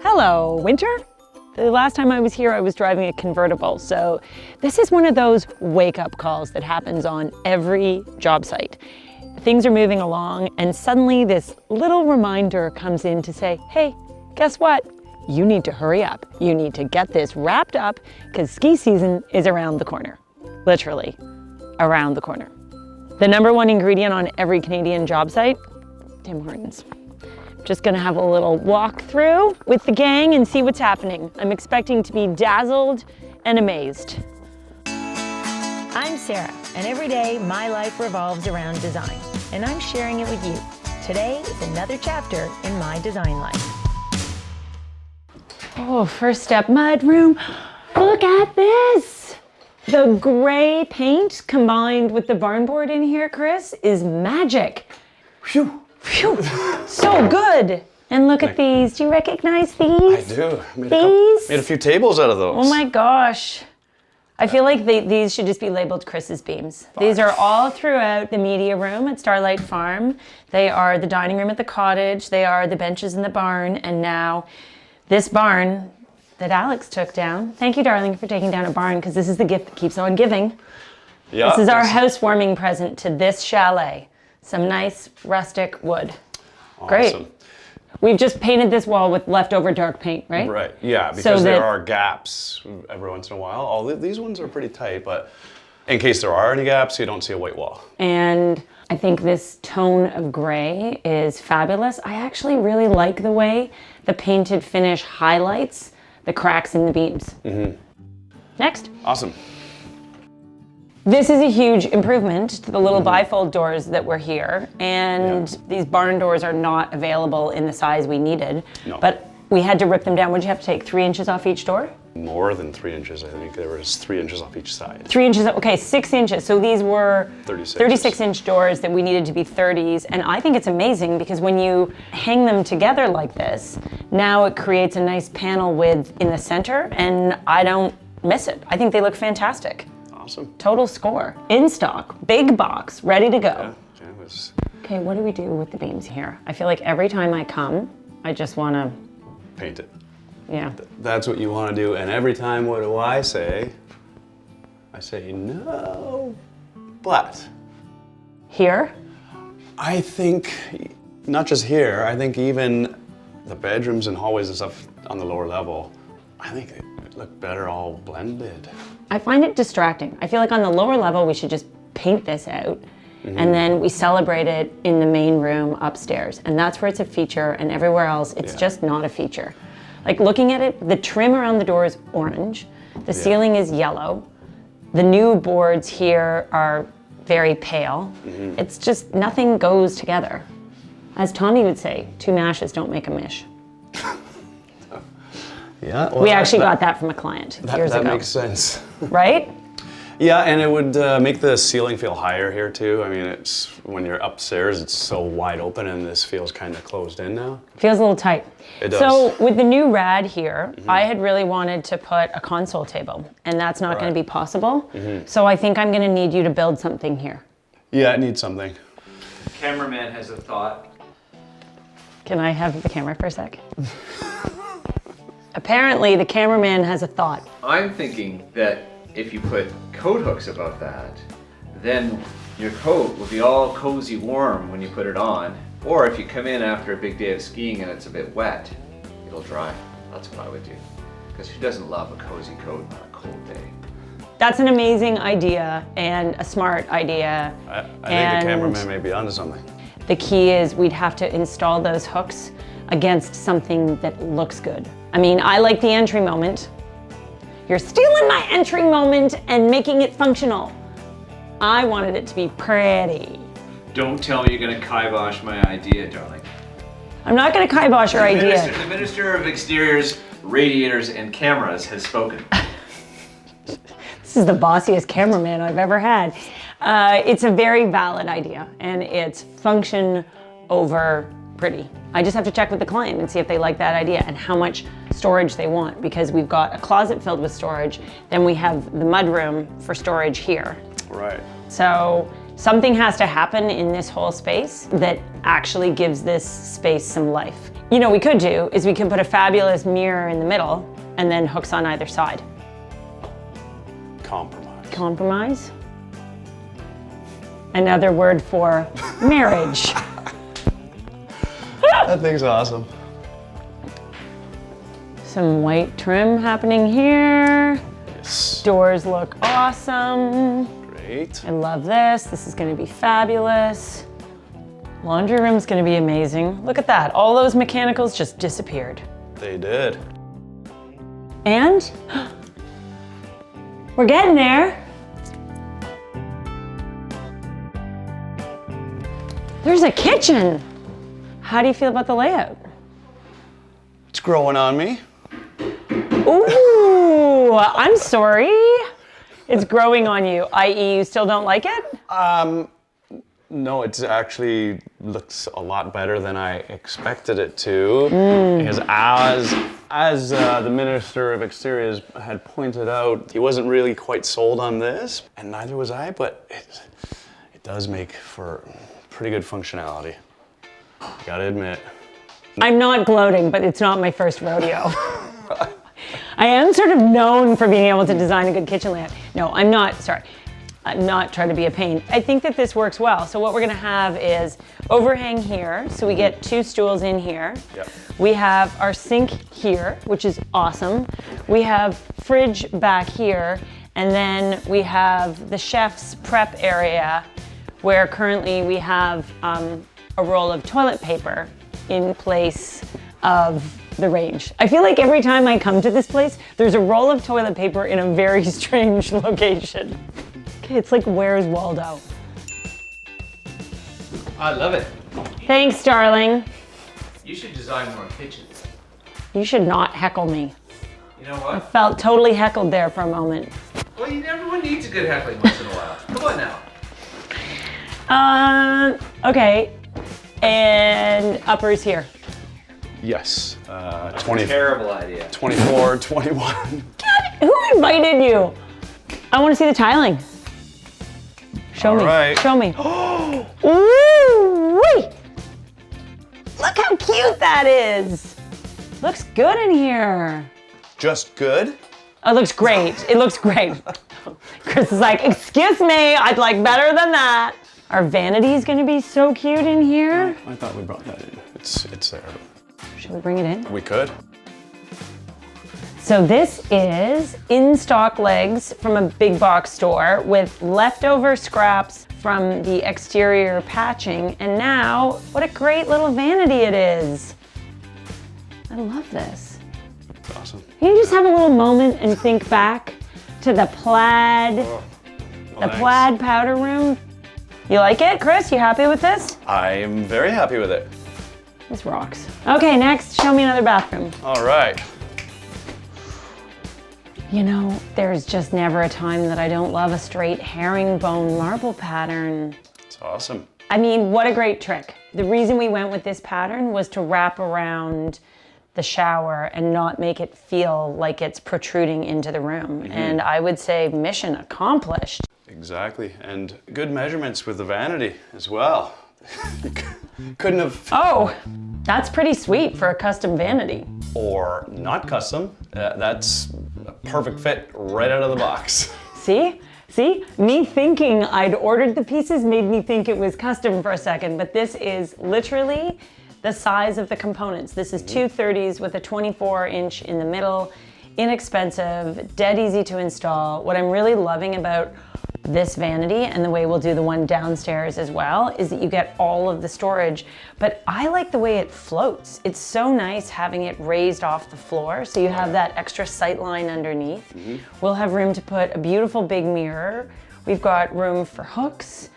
Hello, Winter. The last time I was here, I was driving a convertible, so this is one of those wake-up calls that happens on every job site. Things are moving along, and suddenly this little reminder comes in to say, hey, guess what? You need to hurry up. You need to get this wrapped up because ski season is around the corner. Literally, around the corner. The number one ingredient on every Canadian job site, Tim Hortons. Just gonna have a little walk through with the gang and see what's happening. I'm expecting to be dazzled and amazed. I'm Sarah, and every day my life revolves around design, and I'm sharing it with you. Today is another chapter in my design life. Oh, first step, mudroom. Look at this. The gray paint combined with the barn board in here, Chris, is magic. Phew. Phew, so good. And look at these. Do you recognize these? I do. Made a few tables out of those. Oh my gosh. I feel like these should just be labeled Chris's beams. These are all throughout the media room at Starlight Farm. They are the dining room at the cottage. They are the benches in the barn. And now this barn that Alex took down. Thank you, darling, for taking down a barn, because this is the gift that keeps on giving. Yeah, this is our housewarming present to this chalet. Some nice rustic wood. Awesome. Great. We've just painted this wall with leftover dark paint, right? Right, yeah, because there are gaps every once in a while. All these ones are pretty tight, but in case there are any gaps, you don't see a white wall. And I think this tone of gray is fabulous. I actually really like the way the painted finish highlights the cracks in the beams. Mm-hmm. Next. Awesome. This is a huge improvement to the little bifold doors that were here, and these barn doors are not available in the size we needed, but we had to rip them down. Would you have to take 3 inches off each door? More than 3 inches, I think. There was 3 inches off each side. 3 inches, okay, 6 inches. So these were 36-inch doors that we needed to be 30s, and I think it's amazing because when you hang them together like this, now it creates a nice panel width in the center, and I don't miss it. I think they look fantastic. Awesome. Total score. In stock, big box, ready to go. Yeah, it was... Okay, what do we do with the beams here? I feel like every time I come, I just want to... paint it. Yeah. That's what you want to do, and every time, what do I say? I say no, but... Here? I think, not just here, I think even the bedrooms and hallways and stuff on the lower level, I think they look better all blended. I find it distracting. I feel like on the lower level, we should just paint this out, and then we celebrate it in the main room upstairs. And that's where it's a feature, and everywhere else, it's just not a feature. Like looking at it, the trim around the door is orange, the ceiling is yellow, the new boards here are very pale. It's just, nothing goes together. As Tommy would say, 2 mashes don't make a mish. Yeah, well, we actually got that from a client years ago. That makes sense. Right? Yeah, and it would make the ceiling feel higher here too. I mean, it's when you're upstairs, it's so wide open, and this feels kind of closed in now. Feels a little tight. It does. So with the new rad here, I had really wanted to put a console table, and that's not going to be possible. So I think I'm going to need you to build something here. Yeah, it needs something. Cameraman has a thought. Can I have the camera for a sec? Apparently, the cameraman has a thought. I'm thinking that if you put coat hooks above that, then your coat will be all cozy warm when you put it on. Or if you come in after a big day of skiing and it's a bit wet, it'll dry. That's what I would do. Because who doesn't love a cozy coat on a cold day? That's an amazing idea and a smart idea. I think the cameraman may be onto something. The key is we'd have to install those hooks against something that looks good. I mean, I like the entry moment. You're stealing my entry moment and making it functional. I wanted it to be pretty. Don't tell me you're gonna kibosh my idea, darling. I'm not gonna kibosh your idea. The Minister of Exteriors, Radiators, and Cameras has spoken. This is the bossiest cameraman I've ever had. It's a very valid idea, and it's function over pretty. I just have to check with the client and see if they like that idea and how much storage they want, because we've got a closet filled with storage, then we have the mudroom for storage here. Right. So Something has to happen in this whole space that actually gives this space some life. You know, what we could do is we could put a fabulous mirror in the middle and then hooks on either side. Compromise. Compromise? Another word for marriage. That thing's awesome. Some white trim happening here. Yes. Doors look awesome. Great. I love this. This is gonna be fabulous. Laundry room's gonna be amazing. Look at that. All those mechanicals just disappeared. They did. And we're getting there. There's a kitchen. How do you feel about the layout? It's growing on me. Ooh, I'm sorry. It's growing on you, i.e. you still don't like it? No, it actually looks a lot better than I expected it to. Because as the Minister of Exteriors had pointed out, he wasn't really quite sold on this, and neither was I, but it does make for pretty good functionality. Gotta admit. I'm not gloating, but it's not my first rodeo. I am sort of known for being able to design a good kitchen layout. No, I'm not, sorry. I'm not trying to be a pain. I think that this works well. So what we're gonna have is overhang here. So we get 2 stools in here. Yep. We have our sink here, which is awesome. We have fridge back here. And then we have the chef's prep area where currently we have a roll of toilet paper in place of the range. I feel like every time I come to this place, there's a roll of toilet paper in a very strange location. Okay, it's like, where's Waldo? I love it. Thanks, darling. You should design more kitchens. You should not heckle me. You know what? Felt totally heckled there for a moment. Well, everyone needs a good heckling once in a while. Come on now. Okay. And uppers here. Yes. That's 20, a terrible idea. 24, 21. Who invited you? I want to see the tiling. Show All me. right. Show me. Ooh, wee. Look how cute that is. Looks good in here. Just good? Oh, it looks great. It looks great. Chris is like, excuse me, I'd like better than that. Our vanity is going to be so cute in here. I thought we brought that in. It's there. Should we bring it in? We could. So this is in-stock legs from a big box store with leftover scraps from the exterior patching. And now, what a great little vanity it is. I love this. It's awesome. Can you just have a little moment and think back to the plaid, Thanks. plaid powder room? You like it, Chris? You happy with this? I'm very happy with it. This rocks. Okay, next, show me another bathroom. All right. You know, there's just never a time that I don't love a straight herringbone marble pattern. It's awesome. I mean, what a great trick. The reason we went with this pattern was to wrap around the shower and not make it feel like it's protruding into the room. And I would say mission accomplished. Exactly. And good measurements with the vanity as well. Couldn't have. Oh, that's pretty sweet for a custom vanity. Or not custom. That's a perfect fit right out of the box. See? See? Me thinking I'd ordered the pieces made me think it was custom for a second, but this is literally the size of the components. This is 2 30s with a 24-inch in the middle, inexpensive, dead easy to install. What I'm really loving about this vanity and the way we'll do the one downstairs as well is that you get all of the storage, but I like the way it floats. It's so nice having it raised off the floor so you have that extra sight line underneath. We'll have room to put a beautiful big mirror. We've got room for hooks.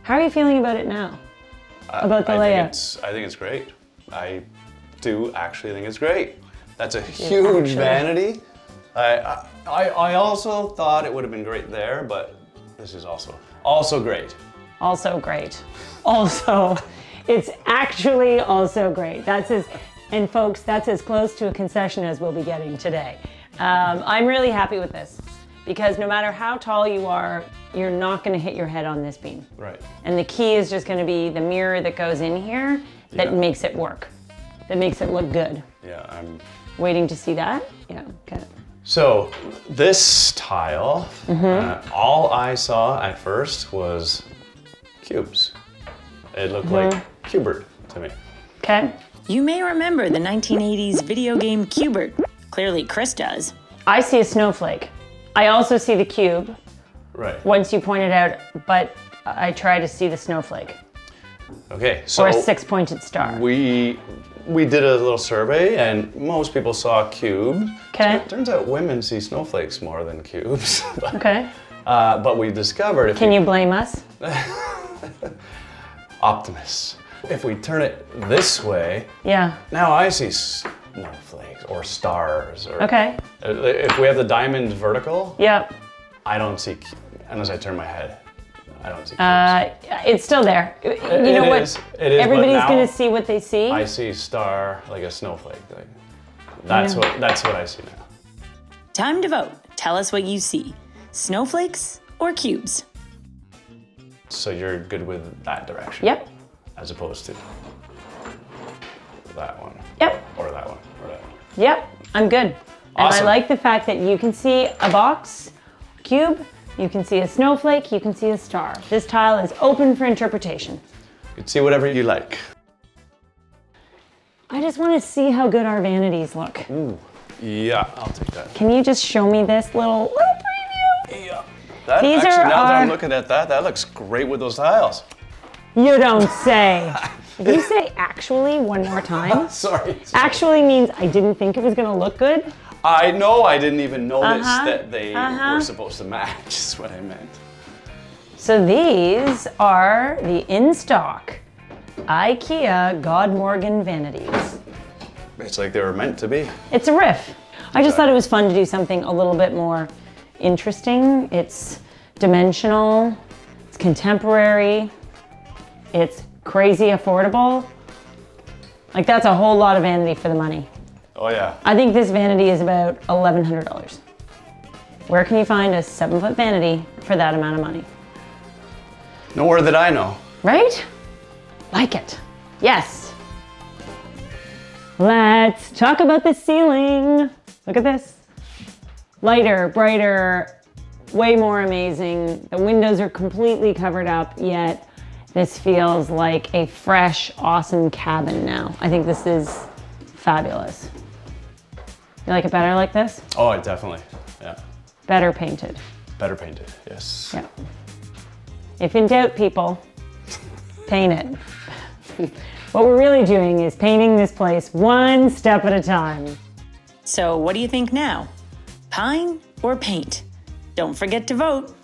How are you feeling about it now? About the layout? I think it's great. I do actually think it's great. That's a huge vanity. I also thought it would have been great there, but this is also great. Also great. Also, it's actually also great. And folks, that's as close to a concession as we'll be getting today. I'm really happy with this because no matter how tall you are, you're not gonna hit your head on this beam. Right. And the key is just gonna be the mirror that goes in here that Yeah. makes it work, that makes it look good. Yeah, I'm Waiting to see that? Yeah, okay. So this tile, all I saw at first was cubes. It looked like Cubert to me. Okay. You may remember the 1980s video game Cubert. Clearly, Chris does. I see a snowflake. I also see the cube Right. once you point it out, but I try to see the snowflake Okay, so or a six-pointed star. we did a little survey and most people saw cubes. Okay. Turns out women see snowflakes more than cubes. Okay. But we discovered if Can you blame us? optimists. If we turn it this way, Yeah. now I see snowflakes or stars. Or Okay. If we have the diamond vertical, Yep. I don't see, unless I turn my head, I don't see cubes. It's still there. You know It what? is, it is, but Everybody's now gonna see what they see. I see star like a snowflake. Like, that's what I see now. Time to vote. Tell us what you see. Snowflakes or cubes? So you're good with that direction? Yep. As opposed to that one. Yep. Or that one. Or that one. Yep. I'm good. And Awesome. I like the fact that you can see a box, cube, you can see a snowflake, you can see a star. This tile is open for interpretation. You can see whatever you like. I just want to see how good our vanities look. Yeah, I'll take that. Can you just show me this little preview? Yeah. That, These actually, are now that I'm our- looking at that looks great with those tiles. You don't say. Did you say actually one more time? Sorry. Actually means I didn't think it was going to look good. I know I didn't even notice Uh-huh, that they uh-huh. were supposed to match, is what I meant. So these are the in-stock IKEA Godmorgan vanities. It's like they were meant to be. It's a riff. I just thought it was fun to do something a little bit more interesting. It's dimensional, it's contemporary, it's crazy affordable. Like that's a whole lot of vanity for the money. Oh yeah. I think this vanity is about $1,100. Where can you find a 7-foot vanity for that amount of money? Nowhere that I know. Right? Like it. Yes. Let's talk about the ceiling. Look at this. Lighter, brighter, way more amazing. The windows are completely covered up, yet this feels like a fresh, awesome cabin now. I think this is fabulous. You like it better like this? Oh, definitely. Yeah. Better painted. Better painted. Yes. Yeah. If in doubt, people, paint it. What we're really doing is painting this place one step at a time. So, what do you think now? Pine or paint? Don't forget to vote.